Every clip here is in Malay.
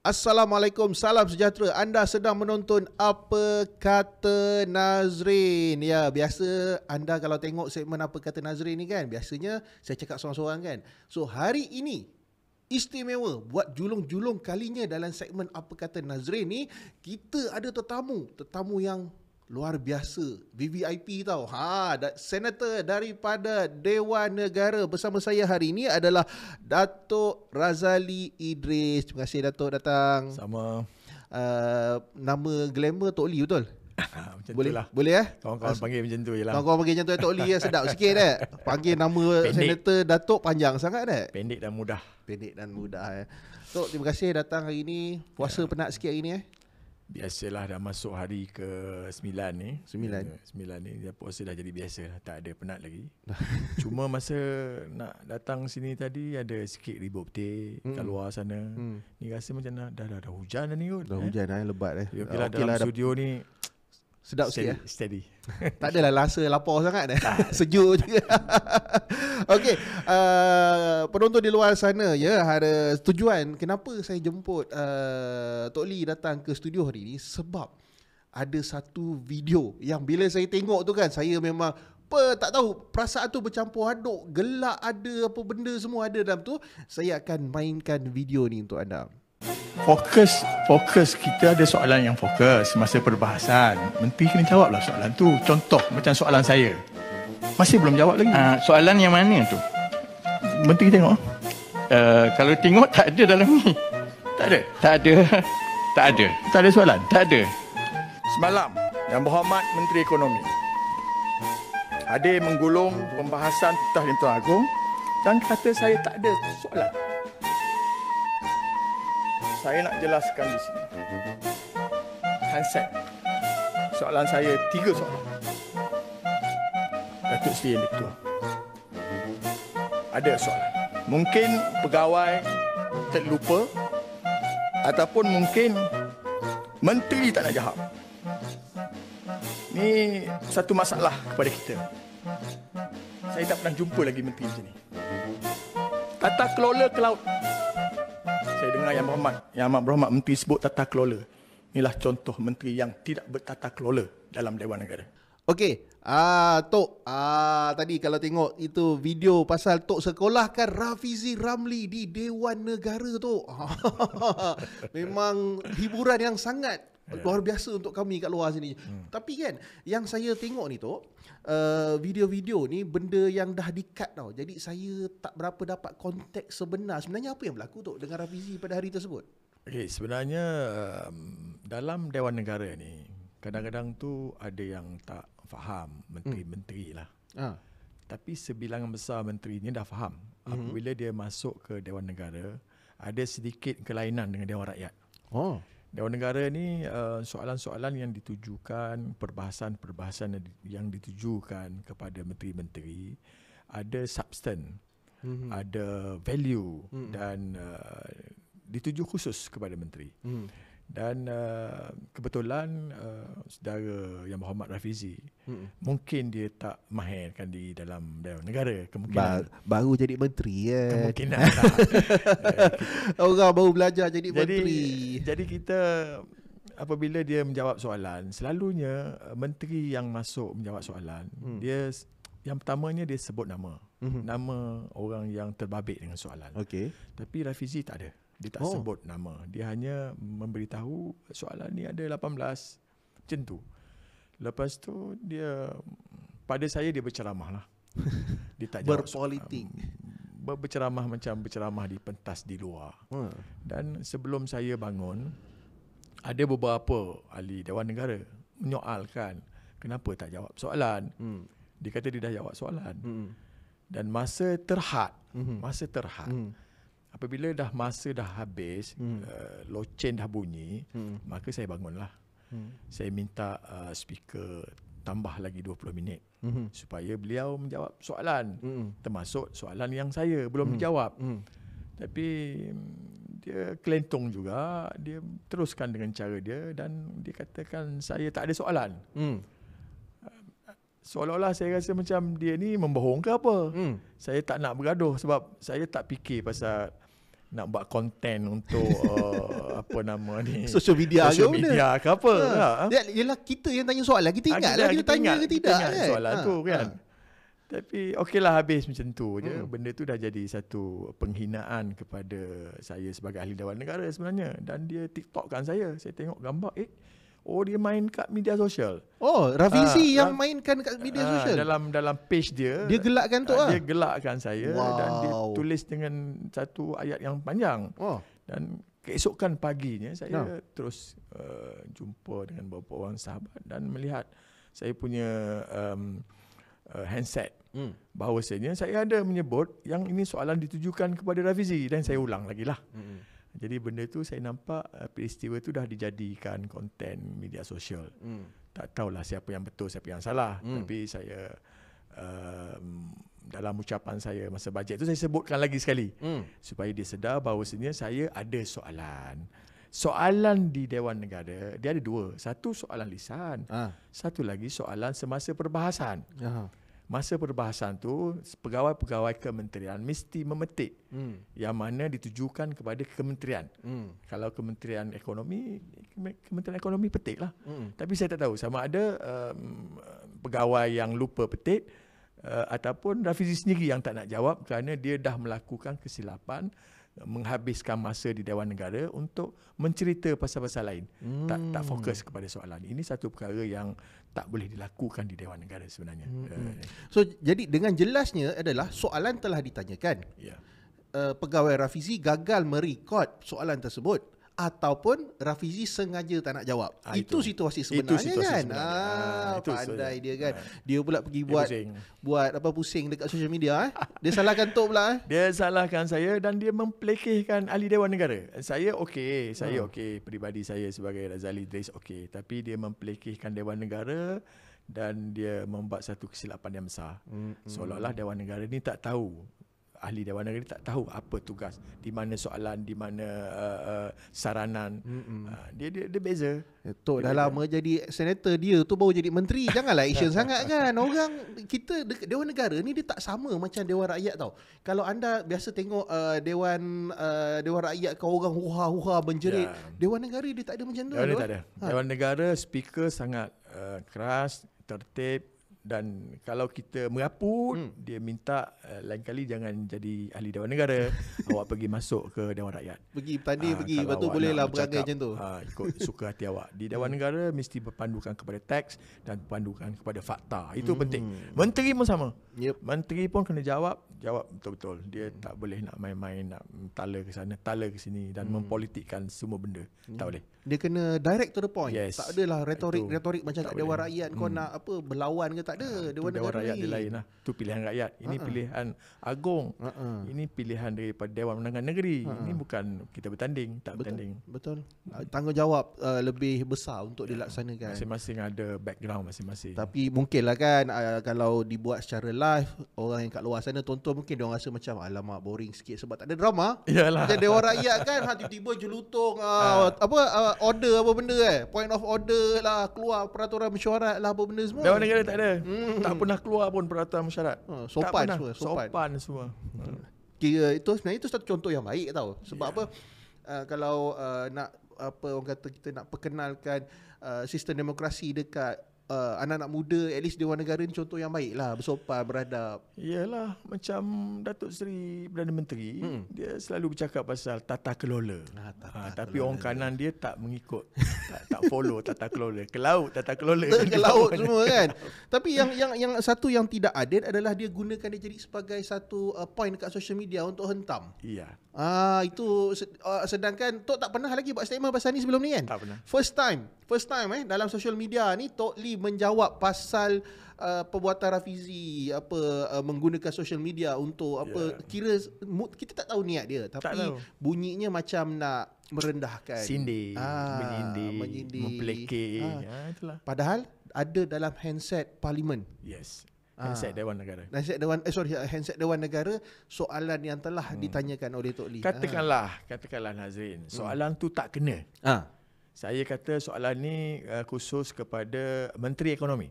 Assalamualaikum, salam sejahtera. Anda sedang menonton Apa Kata Nazrin. Ya, biasa anda kalau tengok segmen Apa Kata Nazrin ni kan, biasanya saya cakap seorang-seorang kan. So, hari ini istimewa buat julung-julung kalinya dalam segmen Apa Kata Nazrin ni, kita ada tetamu yang luar biasa, VVIP tau. Senator daripada Dewan Negara bersama saya hari ini adalah Datuk Razali Idris. Terima kasih Datuk datang. Sama. Nama glamour Tok Lee betul? Macam Boleh itulah. Boleh Kawan-kawan panggil macam tu je lah. Kawan-kawan panggil macam tu Tok Lee sedap sikit Panggil nama Senator Datuk panjang sangat Pendek dan mudah. Pendek dan mudah Tok, terima kasih datang hari ini. Puasa penat sikit hari ni Biasalah, dah masuk hari ke-9 ni. 9 ni dia puasa dah jadi biasa lah. Tak ada penat lagi. Cuma masa nak datang sini tadi ada sikit ribut petir kat luar sana. Ni rasa macam dah hujan dah ni kot. Dah hujan lebat Okeylah, dalam studio ni sedap sikit steady. Tak adalah rasa lapar sangat sejuk je. Okey, penonton di luar sana ada tujuan kenapa saya jemput Tok Lee datang ke studio hari ni, sebab ada satu video yang bila saya tengok tu kan, saya memang tak tahu, perasaan tu bercampur aduk, gelak ada, apa benda semua ada dalam tu. Saya akan mainkan video ni untuk anda. Fokus kita ada soalan yang fokus masa perbahasan. Menteri kena jawablah soalan tu. Contoh macam soalan saya, masih belum jawab lagi. Soalan yang mana tu? Menteri tengok. Kalau tengok tak ada dalam ni. Tak ada soalan. Tak ada. Semalam Yang Berhormat Menteri Ekonomi hadir menggulung pembahasan Titah Tuan Agong dan kata saya tak ada soalan. Saya nak jelaskan di sini konsep soalan saya 3 soalan. Datuk Seri Yang Ditua, ada soalan. Mungkin pegawai terlupa ataupun mungkin menteri tak nak jawab. Ni satu masalah kepada kita. Saya tak pernah jumpa lagi menteri macam ni. Tata kelola ke laut. Saya dengar Yang Amat Berhormat Menteri sebut tata kelola. Inilah contoh menteri yang tidak bertata kelola dalam Dewan Negara. Okey, Tok, tadi kalau tengok itu video pasal Tok sekolahkan Rafizi Ramli di Dewan Negara tu. Memang hiburan yang sangat luar biasa untuk kami kat luar sini. Tapi kan, yang saya tengok ni Tok, video-video ni benda yang dah di-cut tau. Jadi saya tak berapa dapat konteks sebenarnya apa yang berlaku Tok dengan Rafizi pada hari tersebut. Okay, sebenarnya dalam Dewan Negara ni kadang-kadang tu ada yang tak faham menteri-menteri lah. Tapi sebilangan besar menteri ni dah faham. Apabila dia masuk ke Dewan Negara, ada sedikit kelainan dengan Dewan Rakyat. Dewan Negara ni soalan-soalan yang ditujukan, perbahasan-perbahasan yang ditujukan kepada menteri-menteri ada substan, ada value dan dituju khusus kepada menteri. Dan kebetulan saudara Yang Berhormat Rafizi mungkin dia tak mahirkan di dalam Dewan Negara. Kemungkinan baru jadi menteri kemungkinan tak. Orang baru belajar jadi menteri. Jadi kita apabila dia menjawab soalan, selalunya menteri yang masuk menjawab soalan, dia yang pertamanya dia sebut nama. Nama orang yang terbabit dengan soalan. Okey. Tapi Rafizi tak ada. Dia tak sebut nama. Dia hanya memberitahu soalan ni ada 18. Macam tu. Lepas tu dia, pada saya dia berceramah lah. Dia tak jawab berpolitik. Berceramah macam berceramah di pentas di luar. Dan sebelum saya bangun, ada beberapa ahli Dewan Negara menyoalkan kenapa tak jawab soalan. Dia kata dia dah jawab soalan. Dan masa terhad, apabila masa dah habis, loceng dah bunyi, maka saya bangunlah. Saya minta speaker tambah lagi 20 minit supaya beliau menjawab soalan, termasuk soalan yang saya belum dijawab. Tapi dia kelentong juga, dia teruskan dengan cara dia dan dia katakan saya tak ada soalan. Seolah-olah saya rasa macam dia ni membohong ke apa. Saya tak nak bergaduh sebab saya tak fikir pasal nak buat konten untuk apa apa nama ni, social media ke apa. Yalah, kita yang tanya soalan, kita ingat lah kita tanya ke tidak kan. Soalan tu kan. Tapi okeylah, habis macam tu je. Benda tu dah jadi satu penghinaan kepada saya sebagai ahli Dewan Negara sebenarnya. Dan dia TikTokkan saya. Saya tengok gambar, dia main kat media sosial. Rafizi yang mainkan kat media sosial. Dalam page dia. Dia gelakkan tu Dia gelakkan saya. Dan dia tulis dengan satu ayat yang panjang. Dan keesokan paginya saya terus jumpa dengan beberapa orang sahabat dan melihat saya punya handset. Bahawasanya saya ada menyebut yang ini soalan ditujukan kepada Rafizi, dan saya ulang lagi lah. Jadi benda tu saya nampak peristiwa tu dah dijadikan konten media sosial. Tak tahulah siapa yang betul, siapa yang salah. Tapi saya dalam ucapan saya masa bajet tu saya sebutkan lagi sekali supaya dia sedar bahawasanya saya ada soalan. Soalan di Dewan Negara dia ada dua. Satu soalan lisan, satu lagi soalan semasa perbahasan. Masa perbahasan tu pegawai-pegawai kementerian mesti memetik yang mana ditujukan kepada kementerian. Kalau Kementerian Ekonomi, Kementerian Ekonomi petik lah. Tapi saya tak tahu sama ada pegawai yang lupa petik ataupun Rafizi sendiri yang tak nak jawab kerana dia dah melakukan kesilapan, menghabiskan masa di Dewan Negara untuk mencerita pasal-pasal lain. Tak fokus kepada soalan. Ini satu perkara yang tak boleh dilakukan di Dewan Negara sebenarnya. So jadi dengan jelasnya adalah soalan telah ditanyakan. Pegawai Rafizi gagal merekod soalan tersebut ataupun Rafizi sengaja tak nak jawab. Itu situasi sebenarnya kan. Pandai dia kan. Dia pula pergi buat pusing dekat social media. Dia salahkan Tok pula. Dia salahkan saya dan dia mempelekehkan ahli Dewan Negara. Saya okey, peribadi saya sebagai Razali Idris okey, tapi dia mempelekehkan Dewan Negara dan dia membuat satu kesilapan yang besar. Seolah-olah Dewan Negara ni tak tahu, ahli Dewan Negara tak tahu apa tugas, di mana soalan, di mana saranan. Dia beza. Tok dah lama jadi senator, dia tu baru jadi menteri. Janganlah action sangat kan. Orang kita Dewan Negara ni dia tak sama macam Dewan Rakyat tau. Kalau anda biasa tengok Dewan Rakyat kau orang huha-huha menjerit, Dewan Negara dia tak ada macam tu. Dewan tak ada. Dewan Negara speaker sangat keras, tertib. Dan kalau kita merapu, dia minta lain kali jangan jadi ahli Dewan Negara. Awak pergi masuk ke Dewan Rakyat. Pergi bertanding, lepas tu bolehlah berangai macam tu. Ikut suka hati awak. Di Dewan Negara mesti berpandukan kepada teks dan berpandukan kepada fakta. Itu penting. Menteri pun sama. Menteri pun kena jawab betul-betul. Dia tak boleh nak main-main, nak tala ke sana, tala ke sini dan mempolitikkan semua benda. Tak boleh. Dia kena direct to the point. Tak adalah retorik macam kat Dewan Rakyat kau nak berlawan ke, tak ada. Dewan Rakyat dia lain lah. Tu pilihan rakyat. Ini pilihan agung. Ini pilihan daripada Dewan Undangan Negeri. Ini bukan kita bertanding. Bertanding. Betul. Tanggungjawab lebih besar untuk dilaksanakan. Masing-masing ada background masing-masing. Tapi mungkinlah kan kalau dibuat secara live, orang yang kat luar sana tonton mungkin dia orang rasa macam alamak boring sikit sebab tak ada drama. Yalah. Macam Dewan Rakyat kan tiba-tiba jelutong order apa benda point of order lah, keluar peraturan mesyuarat lah, apa benda semua. Dewan Negara tak ada. Tak pernah keluar pun peraturan mesyuarat. Sopan semua. Kira itu sebenarnya itu satu contoh yang baik tau. Sebab apa kalau nak orang kata kita nak perkenalkan sistem demokrasi dekat anak-anak muda, at least Dewan Negara ni contoh yang baik lah, bersopan, beradab. Yalah, macam Datuk Seri Perdana Menteri, dia selalu bercakap pasal tata kelola. Tapi orang kanan dia tak mengikut, tak follow tata kelola. Ke laut tata kelola. Ke laut semua kan. Tapi yang satu yang tidak adil adalah dia gunakan dia jadi sebagai satu point dekat social media untuk hentam. Iya. Itu sedangkan Tok tak pernah lagi buat statement pasal ni sebelum ni kan? Tak pernah. First time dalam social media ni Tok Lee menjawab pasal perbuatan Rafizi menggunakan social media untuk kira kita tak tahu niat dia, tapi bunyinya macam nak merendahkan, sindir, menyindir, mempelekeh. Itulah. Padahal ada dalam handset Parlimen. Yes. Handset Dewan Negara. Handset Dewan Negara, soalan yang telah ditanyakan oleh Tok Lee. Katakanlah Nazrin, soalan tu tak kena. Saya kata soalan ni khusus kepada Menteri Ekonomi.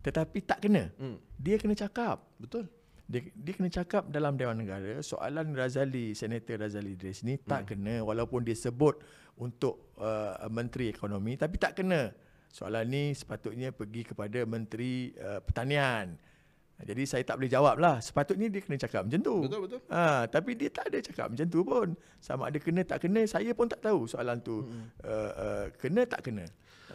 Tetapi tak kena. Dia kena cakap. Betul. Dia kena cakap dalam Dewan Negara, soalan Senator Razali Idris ni tak kena, walaupun dia sebut untuk Menteri Ekonomi, tapi tak kena. Soalan ni sepatutnya pergi kepada Menteri Pertanian. Jadi saya tak boleh jawab lah. Sepatutnya dia kena cakap macam tu. Betul. Tapi dia tak ada cakap macam tu pun. Sama ada kena tak kena, saya pun tak tahu soalan tu kena tak kena.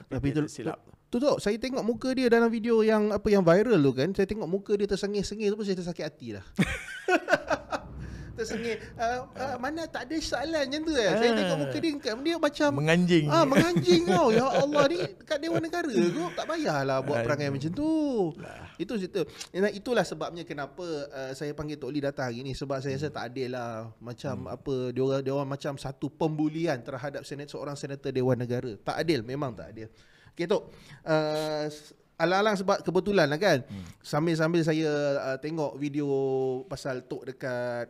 Tapi dia silap. Tu saya tengok muka dia dalam video yang viral tu kan. Saya tengok muka dia tersengih-sengih tu pun saya tersakit hati lah. Tersengih. Mana tak ada soalan macam tu Saya tengok muka dia macam menganjing. Menganjing tau. Ya Allah, ni kat Dewan Negara tu tak payahlah buat perangai macam tu. Itu cerita. Itulah sebabnya kenapa saya panggil Tok Lee datang hari ni, sebab saya rasa tak adil lah. Macam dia orang macam satu pembulian terhadap seorang senator Dewan Negara. Tak adil, memang tak adil. Okay Tok, alang-alang sebab kebetulan lah kan, sambil-sambil saya tengok video pasal Tok dekat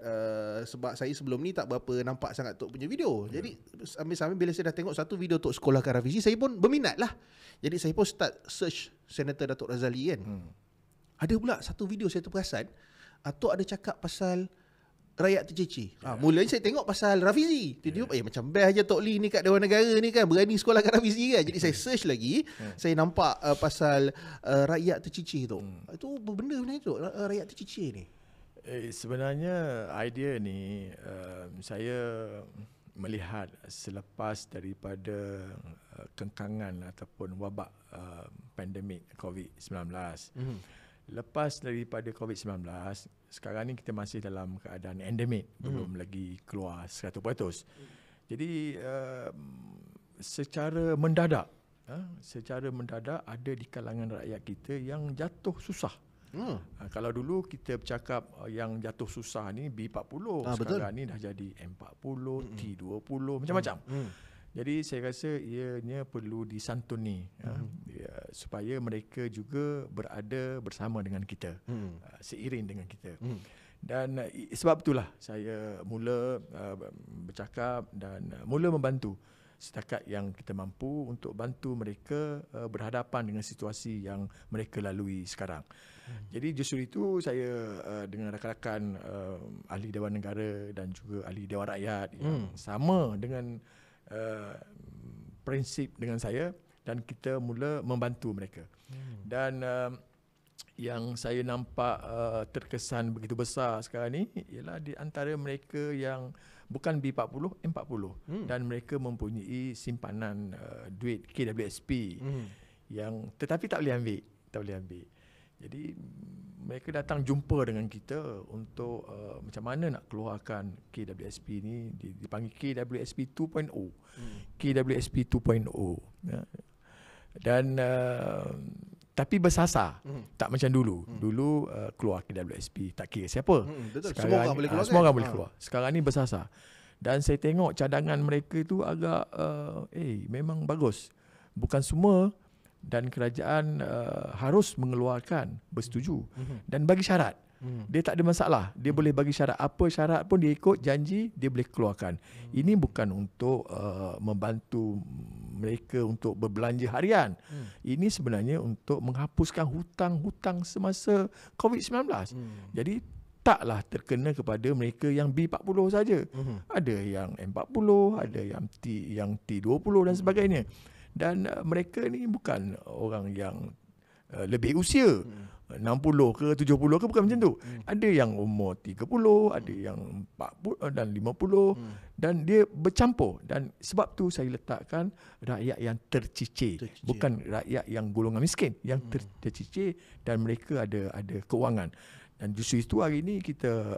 sebab saya sebelum ni tak berapa nampak sangat Tok punya video. Jadi sambil-sambil bila saya dah tengok satu video Tok sekolahkan revisi, saya pun berminat lah. Jadi saya pun start search Senator Datuk Razali kan. Ada pula satu video saya terperasan, Tok ada cakap pasal rakyat terceceh. Mulanya saya tengok pasal Rafizi. Tiba-tiba macam best je Tok Lee ni kat Dewan Negara ni kan, berani sekolahkan Rafizi kan. Jadi saya search lagi, saya nampak pasal rakyat terceceh tu. Itu apa benda sebenarnya tu, rakyat terceceh ni? Sebenarnya idea ni saya melihat selepas daripada kengkangan ataupun wabak pandemik COVID-19. Lepas daripada COVID-19, sekarang ni kita masih dalam keadaan endemik, belum lagi keluar 100%. Jadi secara mendadak ada di kalangan rakyat kita yang jatuh susah. Kalau dulu kita bercakap yang jatuh susah ni B40, sekarang ni dah jadi M40, T20, macam-macam. Jadi saya rasa ianya perlu disantuni supaya mereka juga berada bersama dengan kita, seiring dengan kita. Dan sebab itulah saya mula bercakap dan mula membantu setakat yang kita mampu untuk bantu mereka berhadapan dengan situasi yang mereka lalui sekarang. Jadi justru itu saya dengan rakan-rakan ahli Dewan Negara dan juga ahli Dewan Rakyat yang sama dengan prinsip dengan saya, dan kita mula membantu mereka. Dan yang saya nampak terkesan begitu besar sekarang ni ialah di antara mereka yang bukan B40, M40, dan mereka mempunyai simpanan duit KWSP yang tetapi tak boleh ambil. Jadi mereka datang jumpa dengan kita untuk macam mana nak keluarkan KWSP ni, dipanggil KWSP 2.0. KWSP 2.0. Dan tapi bersasar, tak macam dulu. Dulu keluar KWSP tak kira siapa. Semua orang boleh keluar. Semua orang boleh keluar. Sekarang ni bersasar. Dan saya tengok cadangan mereka tu agak memang bagus. Bukan semua, dan kerajaan harus mengeluarkan, bersetuju dan bagi syarat. Dia tak ada masalah, dia boleh bagi syarat, apa syarat pun dia ikut, janji dia boleh keluarkan. Ini bukan untuk membantu mereka untuk berbelanja harian. Ini sebenarnya untuk menghapuskan hutang-hutang semasa COVID-19. Jadi taklah terkena kepada mereka yang B40 saja. Ada yang M40, ada yang T20 dan sebagainya. Dan mereka ni bukan orang yang lebih usia, 60 ke 70 ke, bukan macam tu. Ada yang umur 30, ada yang 40 dan 50, dan dia bercampur. Dan sebab tu saya letakkan rakyat yang tercicir. Bukan rakyat yang golongan miskin, yang tercicir, dan mereka ada keuangan. Dan justru itu hari ini kita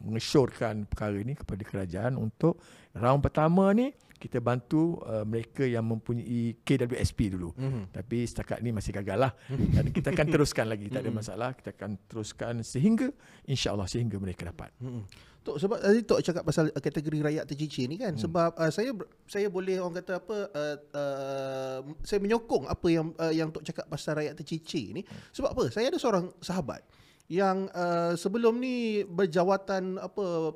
mengesyorkan perkara ini kepada kerajaan untuk round pertama ni kita bantu mereka yang mempunyai KWSP dulu. Tapi setakat ni masih gagal lah. Dan kita akan teruskan lagi, tak ada masalah. Kita akan teruskan sehingga insya-Allah sehingga mereka dapat. Tok, sebab tadi Tok cakap pasal kategori rakyat tercicir ni kan, sebab saya boleh orang kata apa, saya menyokong apa yang Tok cakap pasal rakyat tercicir ni. Sebab apa? Saya ada seorang sahabat yang sebelum ni berjawatan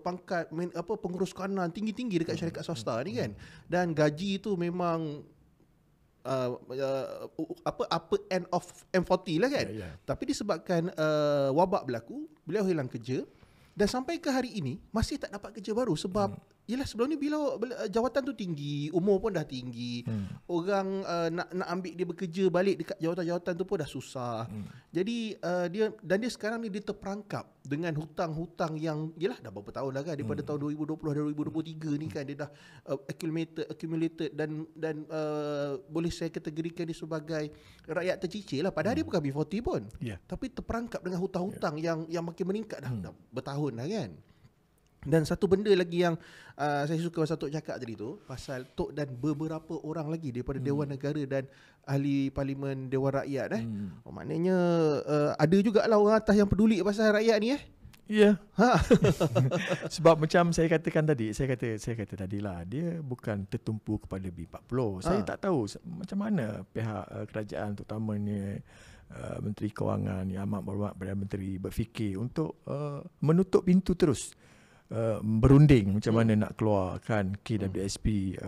pangkat pengurus kanan tinggi-tinggi dekat syarikat swasta ni kan, dan gaji tu memang upper end of M40 lah kan. Tapi disebabkan wabak berlaku, beliau hilang kerja dan sampai ke hari ini masih tak dapat kerja baru sebab yelah sebelum ni bila jawatan tu tinggi, umur pun dah tinggi. Orang nak ambil dia bekerja balik dekat jawatan-jawatan tu pun dah susah. Jadi dia sekarang ni dia terperangkap dengan hutang-hutang yang yelah dah berapa tahun dah kan, daripada tahun 2020 dan 2023 ni kan dia dah accumulated dan boleh saya kategorikan dia sebagai rakyat tercicir lah, padahal dia bukan B40 pun. Tapi terperangkap dengan hutang-hutang yang makin meningkat dah bertahun dah kan. Dan satu benda lagi yang saya suka pasal Tok cakap tadi tu, pasal Tok dan beberapa orang lagi daripada Dewan Negara dan ahli Parlimen Dewan Rakyat maknanya ada jugalah orang atas yang peduli pasal rakyat ni Ya. Sebab macam saya katakan tadi, saya kata tadilah, dia bukan tertumpu kepada B40. Saya tak tahu macam mana pihak kerajaan, terutamanya Menteri Kewangan yang amat berhormat Perdana Menteri berfikir untuk menutup pintu terus. Berunding macam mana nak keluarkan KWSP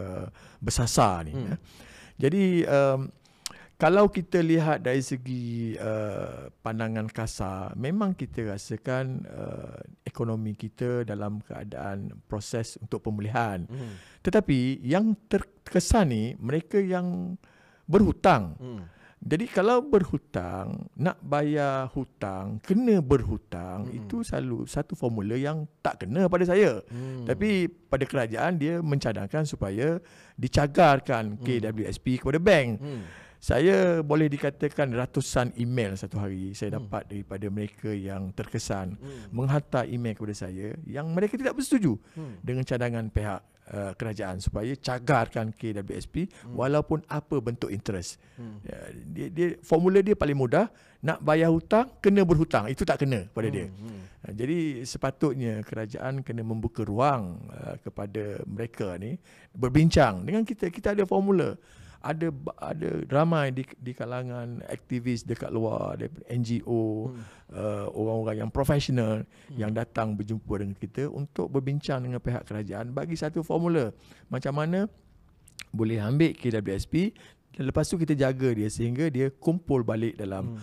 bersasar ni. Jadi kalau kita lihat dari segi pandangan kasar, memang kita rasakan ekonomi kita dalam keadaan proses untuk pemulihan. Tetapi yang terkesan ni mereka yang berhutang. Jadi kalau berhutang, nak bayar hutang, kena berhutang, itu selalu satu formula yang tak kena pada saya. Tapi pada kerajaan dia mencadangkan supaya dicagarkan KWSP kepada bank. Saya boleh dikatakan ratusan email satu hari saya dapat daripada mereka yang terkesan menghantar email kepada saya yang mereka tidak bersetuju dengan cadangan pihak kerajaan supaya cagarkan KWSP walaupun apa bentuk interest. Dia formula dia paling mudah, nak bayar hutang kena berhutang, itu tak kena pada dia. Jadi sepatutnya kerajaan kena membuka ruang kepada mereka ni berbincang dengan kita. Kita ada formula. Ada ramai di kalangan aktivis dekat luar, NGO, orang-orang yang profesional yang datang berjumpa dengan kita untuk berbincang dengan pihak kerajaan bagi satu formula macam mana boleh ambil KWSP dan lepas tu kita jaga dia sehingga dia kumpul balik dalam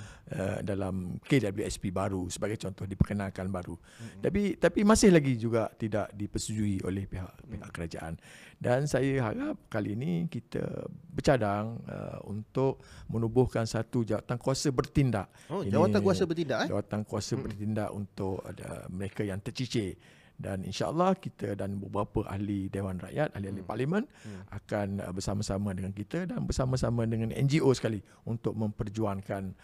KWSP baru, sebagai contoh diperkenalkan baru. Tapi masih lagi juga tidak dipersetujui oleh pihak kerajaan. Dan saya harap kali ini kita bercadang untuk menubuhkan satu jawatan kuasa bertindak. Jawatan kuasa bertindak Jawatan kuasa bertindak untuk mereka yang tercicir. Dan insya-Allah kita dan beberapa ahli Dewan Rakyat, ahli-ahli Parlimen akan bersama-sama dengan kita dan bersama-sama dengan NGO sekali untuk memperjuangkan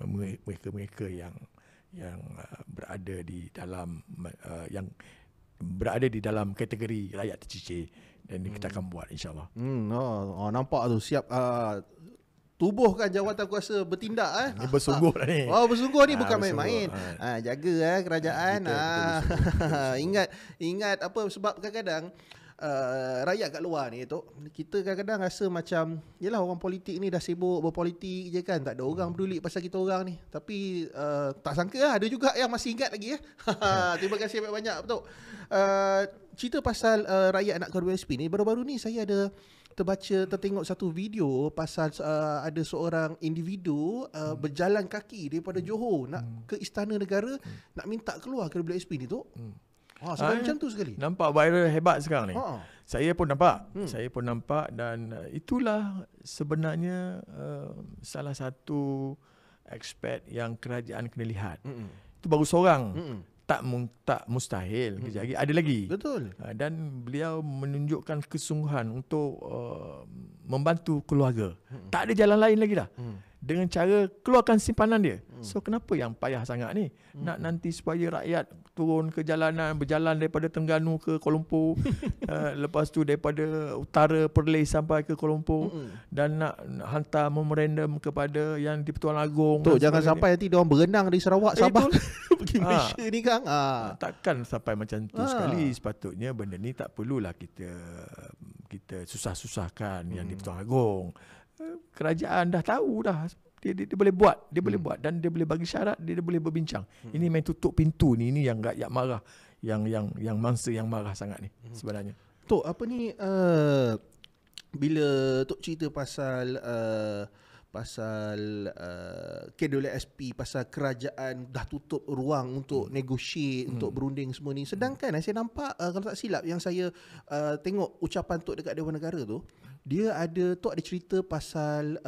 mereka-mereka yang berada di dalam berada di dalam kategori rakyat tercicir, dan kita akan buat insya-Allah. Nampak tu siap tubuhkan jawatan kuasa bertindak Ini bersungguh lah ni. Bersungguh ni bukan main-main. Jaga kerajaan. Ingat apa, sebab kadang-kadang rakyat kat luar ni tu, kita kadang-kadang rasa macam yelah orang politik ni dah sibuk berpolitik je kan, tak ada orang peduli pasal kita orang ni. Tapi tak sangka ada juga yang masih ingat lagi Terima kasih banyak-banyak betul. Cerita pasal rakyat nak KWSP ni, baru-baru ni saya ada tertengok satu video pasal ada seorang individu berjalan kaki daripada Johor nak ke Istana Negara nak minta keluar KWSP ni tu. Sampai macam tu sekali. Nampak viral hebat sekarang ni. Saya pun nampak dan itulah sebenarnya salah satu aspek yang kerajaan kena lihat. Itu baru seorang. Tak mustahil kejap lagi ada lagi. Betul. Dan beliau menunjukkan kesungguhan untuk membantu keluarga. Tak ada jalan lain lagi dah. Dengan cara keluarkan simpanan dia. So kenapa yang payah sangat ni? Nak nanti supaya rakyat turun ke jalanan, berjalan daripada Terengganu ke Kuala Lumpur, lepas tu daripada utara Perlis sampai ke Kuala Lumpur, dan nak hantar memorandum kepada yang di Pertuan Agong. Jangan sampai nanti dia orang berenang di Sarawak, Sabah pergi Malaysia ni kan. Takkan sampai macam tu sekali. Sepatutnya benda ni tak perlulah kita susah-susahkan yang di Pertuan Agong. Kerajaan dah tahu dah. Dia boleh buat, dan dia boleh bagi syarat, dia boleh berbincang. Ini main tutup pintu ni, ini yang rakyat marah, yang mangsa yang marah sangat ni sebenarnya. Tok, apa ni bila Tok cerita pasal KWSP, pasal kerajaan dah tutup ruang untuk negotiate, untuk berunding semua ni. Sedangkan saya nampak kalau tak silap yang saya tengok ucapan Tok dekat Dewan Negara tu, Tok ada cerita pasal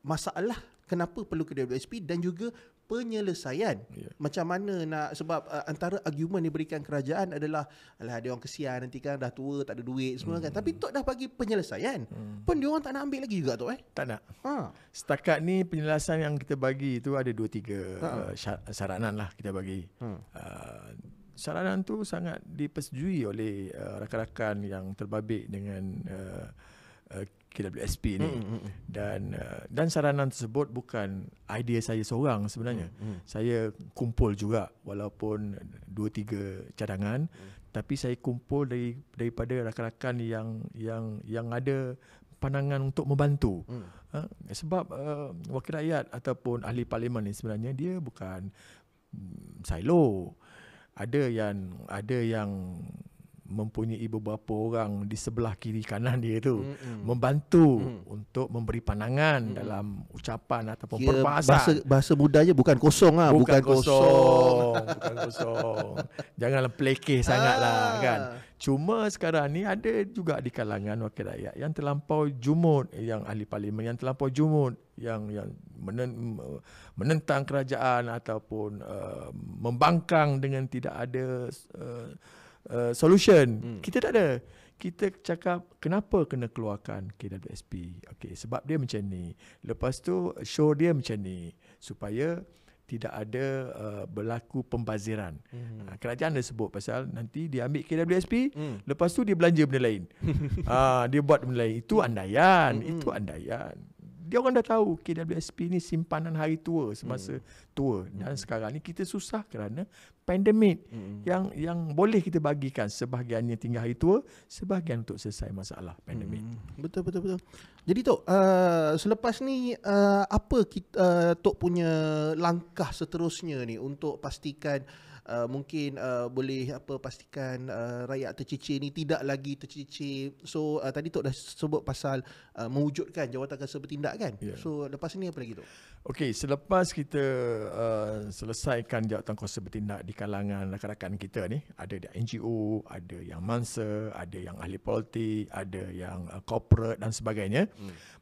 masalah kenapa perlu KWSP dan juga penyelesaian. Macam mana nak, sebab antara argumen diberikan kerajaan adalah alah dia orang kesian nanti kan dah tua tak ada duit semua kan. Tapi Tok dah bagi penyelesaian. Pun dia orang tak nak ambil lagi juga Tok Tak nak. Setakat ni penyelesaian yang kita bagi tu ada 2-3 saranan lah kita bagi. Saranan tu sangat dipersetujui oleh rakan-rakan yang terbabit dengan KWSP ni. Dan saranan tersebut bukan idea saya seorang sebenarnya. Saya kumpul juga walaupun 2-3 cadangan, tapi saya kumpul daripada rakan-rakan yang ada pandangan untuk membantu. Sebab wakil rakyat ataupun ahli parlimen ni sebenarnya dia bukan silo. Ada yang mempunyai beberapa orang di sebelah kiri kanan dia tu membantu untuk memberi pandangan dalam ucapan ataupun perbahasan. Bahasa mudanya bukan kosong lah. Bukan kosong. Janganlah pelekeh sangatlah kan. Cuma sekarang ni ada juga di kalangan wakil rakyat yang terlampau jumud, yang ahli parlimen yang terlampau jumud, yang menentang kerajaan ataupun membangkang dengan tidak ada solution. Kita tak ada. Kita cakap kenapa kena keluarkan KWSP. Okey, sebab dia macam ni. Lepas tu show dia macam ni supaya tidak ada berlaku pembaziran. Kerajaan dah sebut pasal nanti dia ambil KWSP, lepas tu dia belanja benda lain. Dia buat benda lain. Itu andaian. Dia orang dah tahu KWSP ni simpanan hari tua semasa tua. Dan sekarang ni kita susah kerana pandemik yang boleh kita bagikan sebahagiannya tinggal hari tua, sebahagian untuk selesai masalah pandemik. Betul. Jadi Tok, selepas ni apa Tok punya langkah seterusnya ni untuk pastikan mungkin boleh pastikan rakyat tercicir ni tidak lagi tercicir. So tadi Tok dah sebut pasal mewujudkan jawatan kuasa bertindak kan. So lepas ni apa lagi Tok? Okey, selepas kita selesaikan jawatan kuasa bertindak di kalangan rakan-rakan kita ni, ada NGO, ada yang mangsa, ada yang ahli politik, ada yang corporate dan sebagainya,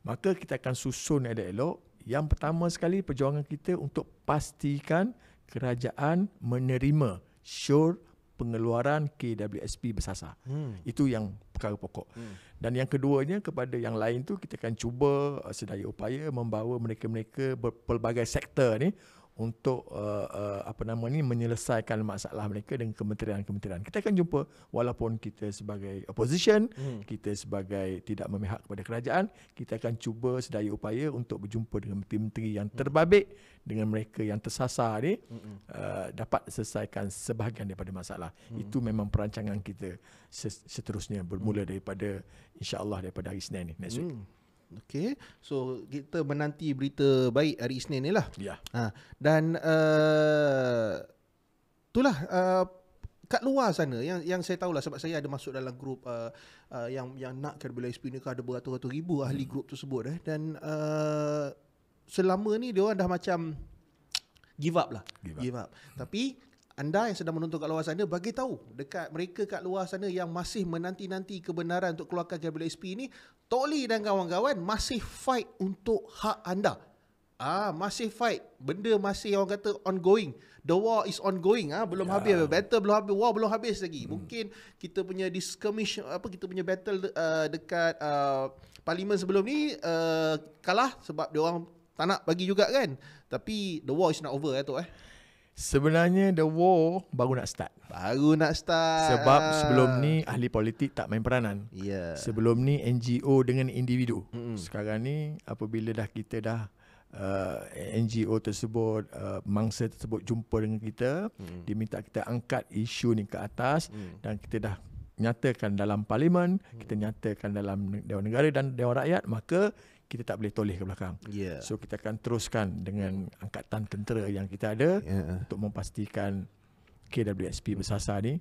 maka kita akan susun elok-elok. Yang pertama sekali perjuangan kita untuk pastikan kerajaan menerima sure pengeluaran KWSP bersasar. Itu yang perkara pokok. Dan yang keduanya, kepada yang lain tu kita akan cuba sedaya upaya membawa mereka-mereka berpelbagai sektor ni untuk menyelesaikan masalah mereka dengan kementerian-kementerian. Kita akan jumpa, walaupun kita sebagai opposition, kita sebagai tidak memihak kepada kerajaan, kita akan cuba sedaya upaya untuk berjumpa dengan menteri-menteri yang terbabit, dengan mereka yang tersasar ni, dapat selesaikan sebahagian daripada masalah. Itu memang perancangan kita seterusnya, bermula daripada insya-Allah daripada hari Isnin ni, next week. Okay, so kita menanti berita baik hari Isnin ni lah. Ya. Dan itulah kat luar sana yang saya tahulah, sebab saya ada masuk dalam grup yang nak KWSP ni, ada beratus-ratus ribu ahli grup tersebut dan selama ni dia orang dah macam give up. Tapi anda yang sedang menonton kat luar sana, bagi tahu dekat mereka kat luar sana yang masih menanti-nanti kebenaran untuk keluarkan KWSP ni, Tok Lee dan kawan-kawan masih fight untuk hak anda. Masih fight. Benda masih orang kata ongoing. The war is ongoing. Belum habis. Battle belum habis. War belum habis lagi. Mungkin kita punya skirmish, kita punya battle dekat parlimen sebelum ni kalah sebab dia orang tak nak bagi juga kan. Tapi the war is not over Tok. Sebenarnya the war baru nak start. Sebab sebelum ni ahli politik tak main peranan. Sebelum ni NGO dengan individu. Sekarang ni apabila kita dah NGO tersebut, mangsa tersebut jumpa dengan kita, dia minta kita angkat isu ni ke atas, dan kita dah nyatakan dalam parlimen, kita nyatakan dalam Dewan Negara dan Dewan Rakyat, maka kita tak boleh toleh ke belakang. So kita akan teruskan dengan angkatan tentera yang kita ada untuk memastikan KWSP bersasar ni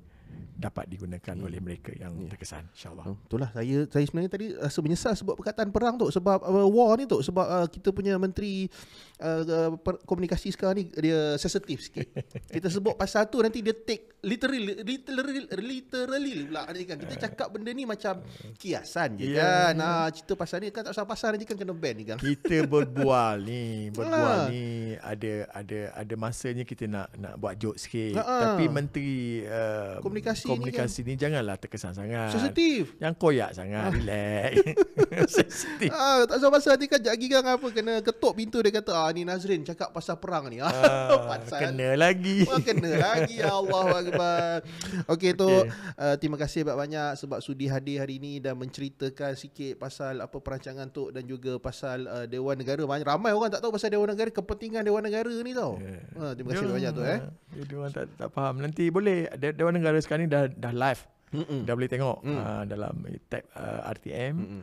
dapat digunakan oleh mereka yang terkesan, insyaAllah. Itulah saya sebenarnya tadi rasa menyesal sebab perkataan perang tu, sebab war ni tu, sebab kita punya menteri komunikasi sekarang ni dia sensitif sikit. Kita sebut pasal tu nanti dia take literally pula kan. Kita cakap benda ni macam kiasan je kan. Cerita pasal ni kan tak pasal ni kan kena ban ni kan. Kita berbual ni ada masanya kita nak buat joke sikit. Tapi menteri komunikasi ni janganlah terkesan sangat. Sensitif. Yang koyak sangat, relax. Sensitif. Tak pasal nanti kan lagi kan apa kena ketuk pintu dia kata ni Nazrin cakap pasal perang ni. Kena lagi. Kena lagi. Ya Allah Akbar. Okey tu terima kasih banyak sebab sudi hadir hari ini dan menceritakan sikit pasal apa perancangan tu dan juga pasal Dewan Negara. Ramai orang tak tahu pasal Dewan Negara, kepentingan Dewan Negara ni tau. Terima kasih banyak tu Dia orang tak faham. Nanti boleh Dewan Negara sekarang ni dah live. Dah boleh tengok dalam tab RTM.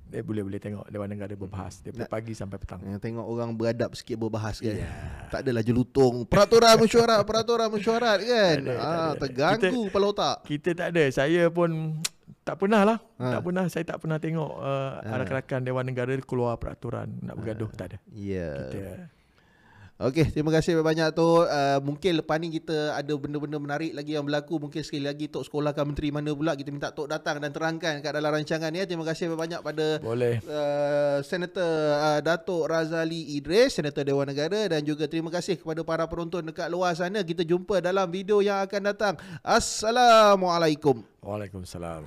Dia boleh tengok Dewan Negara berbahas daripada pagi sampai petang. Tengok orang beradab sikit berbahas kan. Tak adalah jelutong peraturan mesyuarat kan. Terganggu kepala otak. Kita tak ada. Saya pun tak pernah lah. Saya tak pernah tengok rakan-rakan Dewan Negara keluar peraturan nak bergaduh. Tak ada. Okey, terima kasih banyak tu. Mungkin lepas ni kita ada benda-benda menarik lagi yang berlaku. Mungkin sekali lagi Tok sekolahkan menteri mana pula. Kita minta Tok datang dan terangkan kat dalam rancangan ni. Terima kasih banyak pada Senator Datuk Razali Idris, Senator Dewan Negara, dan juga terima kasih kepada para penonton dekat luar sana. Kita jumpa dalam video yang akan datang. Assalamualaikum. Waalaikumsalam.